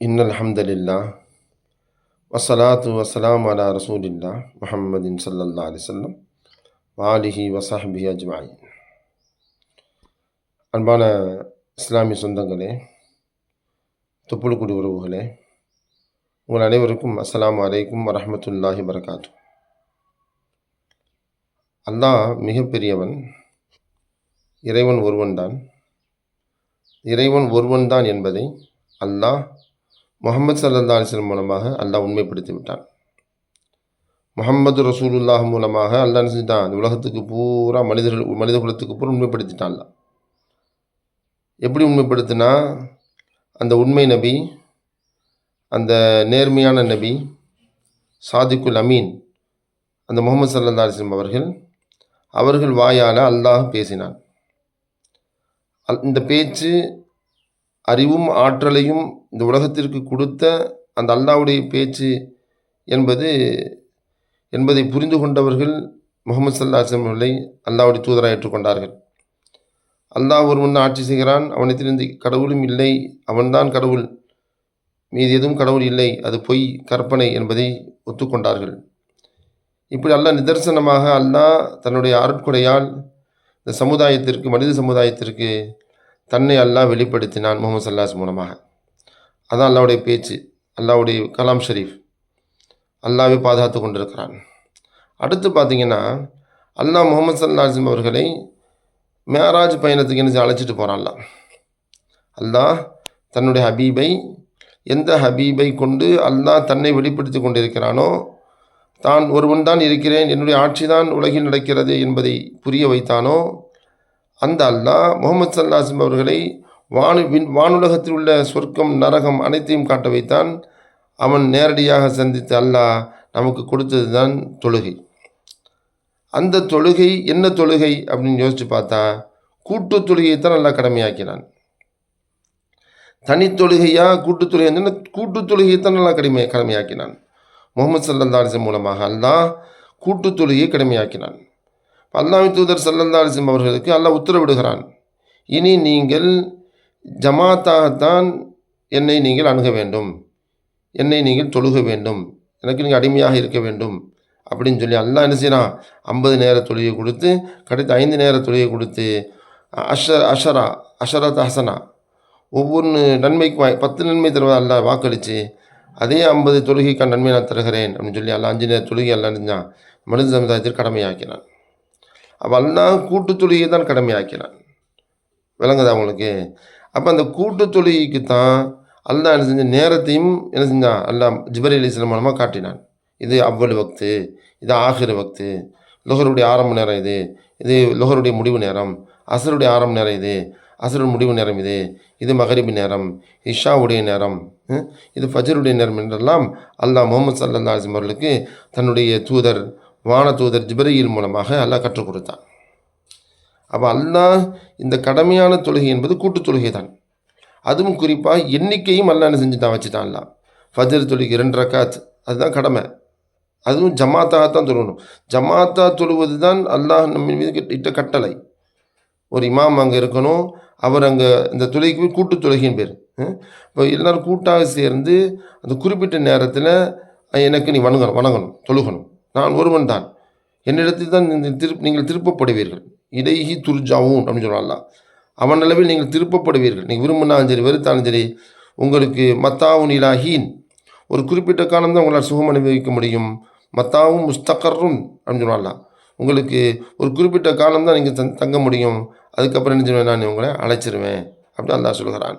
இன்னல் ஹம்தலில்லாஹ் வஸ்ஸலாத்து வஸ்ஸலாமு அலா ரசூலில்லாஹ் முஹம்மதின் ஸல்லல்லாஹு அலைஹி வஸல்லம் வாலிஹி வஸஹ்பிஹி அஜ்மஈன். அன்பான இஸ்லாமிய சொந்தங்களே, தொப்புளுக்குடி உறவுகளே, உங்கள் அனைவருக்கும் அஸ்ஸலாமு அலைக்கும் வரஹ்மத்துல்லாஹி வரகாத்து. அல்லாஹ் மிகப்பெரியவன், இறைவன் ஒருவன்தான். இறைவன் ஒருவன்தான் என்பதை அல்லாஹ் முஹம்மது ஸல்லல்லாஹு அலைஹி வஸல்லம் மூலமாக அல்லாஹ் உண்மைப்படுத்தி விட்டான். முஹம்மது ரசூலுல்லாஹ் மூலமாக அல்லாஹ் என்ன செஞ்சிட்டான்? இந்த உலகத்துக்கு பூரா மனித குலத்துக்கு பூரா உண்மைப்படுத்திட்டான். எப்படி உண்மைப்படுத்தினா, அந்த உண்மை நபி, அந்த நேர்மையான நபி, சாதிக்குல் அமீன், அந்த முஹம்மது ஸல்லல்லாஹு அலைஹி வஸல்லம் அவர்கள் வாயால் அல்லாஹ் பேசினான். இந்த பேச்சு அறிவும் ஆற்றலையும் இந்த உலகத்திற்கு கொடுத்த அந்த அல்லாஹ்வுடைய பேச்சு என்பதை புரிந்து கொண்டவர்கள் முஹம்மது ஸல்லல்லாஹு அலைஹி வஸல்லம் அவர்களை அல்லாஹ்வுடைய தூதராக ஏற்றுக்கொண்டார்கள். அல்லாஹ் ஒருவன் ஆட்சி செய்கிறான், அவனிடத்திலிருந்து கடவுளும் இல்லை, அவன்தான் கடவுள், மீது எதுவும் கடவுள் இல்லை, அது பொய் கற்பனை என்பதை ஒத்துக்கொண்டார்கள். இப்படி அல்லாஹ் நிதர்சனமாக அல்லாஹ் தன்னுடைய அருட்கொடையால் இந்த சமுதாயத்திற்கு, மனித சமுதாயத்திற்கு தன்னை அல்லாஹ் வெளிப்படுத்தினான் முஹம்மது ஸல்லல்லாஹு அலைஹி வஸல்லம் மூலமாக. அதான் அல்லாஹ்வுடைய பேச்சு, அல்லாஹ்வுடைய கலாம் ஷரீஃப், அல்லாஹ்வே பாதுகாத்து கொண்டிருக்கிறான். அடுத்து பார்த்தீங்கன்னா, அல்லாஹ் முஹம்மது ஸல்லல்லாஹு அலைஹி வஸல்லம் அவர்களை மேராஜ் பயணத்துக்கு என்ன அழைச்சிட்டு போகிறான்ல. அல்லாஹ் தன்னுடைய ஹபீபை, எந்த ஹபீபை கொண்டு அல்லாஹ் தன்னை வெளிப்படுத்தி கொண்டிருக்கிறானோ, தான் ஒருவன் தான் இருக்கிறேன், என்னுடைய ஆட்சி தான் உலகில் நடக்கிறது என்பதை புரிய வைத்தானோ, அந்த அல்லாஹ் முஹம்மது ஸல்லல்லாஹு அலைஹி வஸல்லம் அவர்களை வானுலகத்தில் உள்ள சொர்க்கம் நரகம் அனைத்தையும் காட்ட வைத்தான். அவன் நேரடியாக சந்தித்த அல்லாஹ் நமக்கு கொடுத்தது தான் தொழுகை. அந்த தொழுகை என்ன தொழுகை அப்படின்னு யோசித்து பார்த்தா, கூட்டு தொழுகையைத்தான் அல்லாஹ் கடமையாக்கினான். தனி தொழுகையா கூட்டு தொழுகை? கூட்டு தொழுகையைத்தான் அல்லாஹ் கடமையாக்கினான். முஹம்மது ஸல்லல்லாஹு அலைஹி வஸல்லம் மூலமாக அல்லாஹ் கூட்டு தொழுகையை கடமையாக்கினான். அல்லாஹ்வின் தூதர் ஸல்லல்லாஹு அலைஹி வஸல்லம் அவர்களுக்கு அல்லாஹ் உத்தரவிடுகிறான், இனி நீங்கள் ஜமாத்தாகத்தான் என்னை நீங்கள் அணுக வேண்டும், என்னை நீங்கள் தொழுக வேண்டும், எனக்கு நீங்கள் அடிமையாக இருக்க வேண்டும் அப்படின்னு சொல்லி அல்லாஹ் என்ன செய்யறான்? 50 நேர தொழுகை கொடுத்து, கடைசி 5 நேர தொழுகை கொடுத்து, அஷரத் ஹசனா, ஒவ்வொரு நன்மைக்கும் 10 நன்மை தருவதை அல்லாஹ் வாக்களித்து, அதே 50 தொழுகைக்கான நன்மை நான் தருகிறேன் அப்படின்னு சொல்லி அல்லாஹ் 5 நேர தொழுகை அல்லாஹ் இருந்தான் மனித சமுதாயத்திற்கு கடமையாக்கினான். அப்போ அல்லாஹ் கூட்டு தொழுகையை தான் கடமையாக்கினான். விளங்குதா உங்களுக்கு? அப்போ அந்த கூட்டு தொழுகைக்கு தான் அல்லாஹ் என்ன செஞ்ச நேரத்தையும் என்ன செஞ்சான்? அல்லாஹ் ஜிப்ரீல் அலைஹிஸ்ஸலாம் மூலமாக காட்டினான். இது அவ்வளவு வக்து, இது ஆகிற வக்து, லொஹருடைய ஆரம்ப நேரம் இது, இது லொஹருடைய முடிவு நேரம், அசருடைய ஆரம்ப நேரம் இது, அசருடைய முடிவு நேரம் இது, இது மகரிபி நேரம், இஷாவுடைய நேரம், இது ஃபஜருடைய நேரம் என்றெல்லாம் அல்லாஹ் முஹம்மது ஸல்லல்லாஹு அலைஹி வஸல்லம் அவர்களுக்கு தன்னுடைய தூதர், வான தூதர் ஜிப்ரீல் மூலமாக அல்லாஹ் கற்றுக் கொடுத்தான். அப்போ அல்லாஹ் இந்த கடமையான தொழுகை என்பது கூட்டு தொழுகை தான். அதுவும் குறிப்பாக எண்ணிக்கையும் அல்லாஹ் என்ன செஞ்சுட்டான்? வச்சுட்டான். அல்லாஹ் ஃபஜர் தொழுகை 2 ரக்காத், அதுதான் கடமை. அதுவும் ஜமாத்தாகத்தான் தொழுகணும். ஜமாத்தா தொழுவது தான் அல்லாஹ் நம்ம மீது இட்ட கட்டளை. ஒரு இமாம் அங்கே இருக்கணும், அவர் அங்கே இந்த தொழுகைக்கு கூட்டு தொழுகையின் பேர். இப்போ எல்லோரும் கூட்டாக சேர்ந்து அந்த குறிப்பிட்ட நேரத்தில் எனக்கு நீ வணங்கணும், தொழுகணும், நான் ஒருவன் தான், என்னிடத்தில் தான் நீங்கள் திருப்பப்படுவீர்கள், இடைஹி துர்ஜாவும் அப்படின்னு சொல்லலாம். அவன் அளவில் நீங்கள் திருப்பப்படுவீர்கள். நீங்கள் விரும்பினாலும் சரி வெறுத்தாலும் சரி, உங்களுக்கு மத்தாவும் இலாஹீன், ஒரு குறிப்பிட்ட காலம் தான் உங்களால் சுகம் அனுபவிக்க முடியும். மத்தாவும் முஸ்தகர்ரும் அப்படின்னு சொல்லலாம். உங்களுக்கு ஒரு குறிப்பிட்ட காலம் தான் நீங்கள் தங்க முடியும், அதுக்கப்புறம் என்ன செய்வேன்? நான் உங்களை அழைச்சிருவேன் அப்படின்னு அல்லாஹ் சொல்கிறான்.